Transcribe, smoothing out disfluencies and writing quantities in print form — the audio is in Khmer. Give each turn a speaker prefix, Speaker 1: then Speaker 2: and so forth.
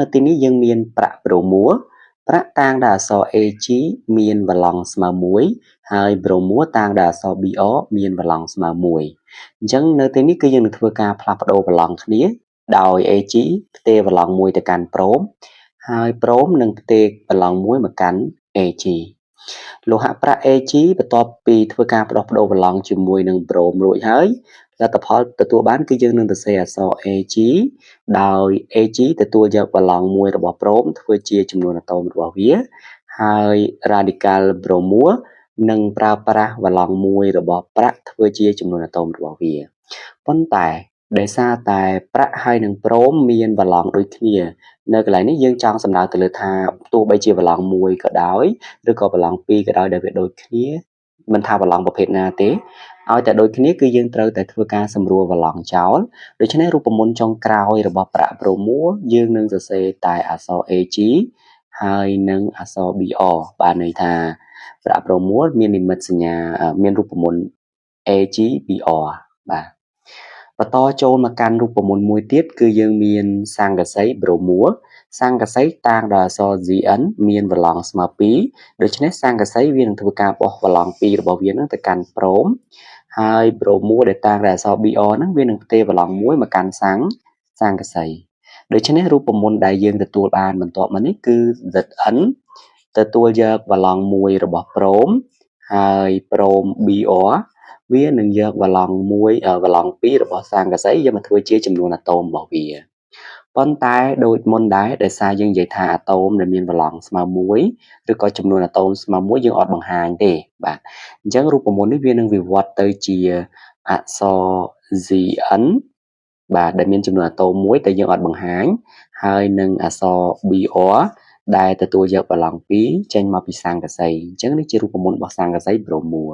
Speaker 1: នៅទីនេះយើងមានប្រាក់ប្រូមួប្រាក់តាំងដោយអក្សរ AG មានវឡង់ស្មើ1ហើយប្រូមួតាំងដោយអក្សរ BR មានវឡង់ស្មើ1អញ្ចឹងនៅទីនេះគឺយើងនឹងធ្វើការផ្លាស់ប្ដូរវឡង់គ្នាដោយ AG ផ្ទេរវឡង់1ទៅកាន់ប្រូមហើយប្រូមនឹងផ្ទេរវឡង់1មកកាន់ AG លោហៈប្រាក់ AG បន្ទាប់ពីធ្វើការផ្ដោះប្ដូរវឡង់ជាមួយនឹងប្រូមរួចហើយលទ្ធផលទទួលបានគឺយើងនឹងសរសេរអក្សរ AG ដោយ AG ទទួលយកវឡង់1របស់ប្រូមធ្វើជាចំនួនអាតូមរបស់វាហើយ radical ប្រូមួនឹងប្រើប្រាស់វឡង់1របស់ប្រាក់ធ្វើជាចំនួនអាតូមរបស់វាប៉ុន្តែដោយសារតែប្រាក់ហើយនឹងប្រូមមានវឡង់ដូចគ្នានៅកន្លែងនេះយើងចង់សំដៅទៅលើថាទោះបីជាវឡង់1ក៏ដោយឬក៏វឡង់2ក៏ដោយដែលវាដូចគ្នាមិនថាវឡង់ប្រភេទណាទេឲ្យតែដូចគ្នាគឺយើងត្រូវតែធ្វើការសម្រួលវឡង់ចោលដូច្នេះរូបមន្តចុងក្រោយរបស់ប្រាក់ប្រូមួយើងនឹងសរសេរតែអក្សរ AG ហើយនឹងអក្សរ BR បានន័យថាប្រាក់ប្រូមួមាននិមិត្តសញ្ញាមានរូបមន្ត AG BR បាទបន្តចូលមកកាន់រូបមន្តមួយទៀតគឺយើងមានសង្កសីប្រូមួសង្កសីតាំងដោយអក្សរ GN មានវឡង់ស្មើ2ដូច្នេះសង្កសីវានឹងធ្វើការបោះវឡង់2របស់វានឹងទៅកាន់ប្រូមហើយប្រូមួដែលតាំងដោយអក្សរ BR ហ្នឹងវានឹងផ្ទេរវឡង់1មកកាន់សង្កសីដូច្នេះរូបមន្តដែលយើងទទួលបានបន្ទាប់មកនេះគឺ ZN ទទួលយកវឡង់1របស់ប្រូមហើយប្រូម BR វានឹងយកវឡង់2របស់សង្កសីយកមកធ្វើជាចំនួនអាតូមរបស់វាប៉ុន្តែដូចមុនដែរដោយសារយើងនិយាយថាអាតូមដែលមានវឡង់ស្មើ1ឬក៏ចំនួនអាតូមស្មើ1យើងអត់បង្ហាញទេបាទអញ្ចឹងរូបមន្តនេះវានឹងវិវត្តទៅជាអក្សរ ZN បាទដែលមានចំនួនអាតូម1តែយើងអត់បង្ហាញហើយនឹងអក្សរ BR ដែលទទួលយកវឡង់2ចេញមកពីសង្កសីអញ្ចឹងនេះជារូបមន្តរបស់សង្កសីប្រូមួ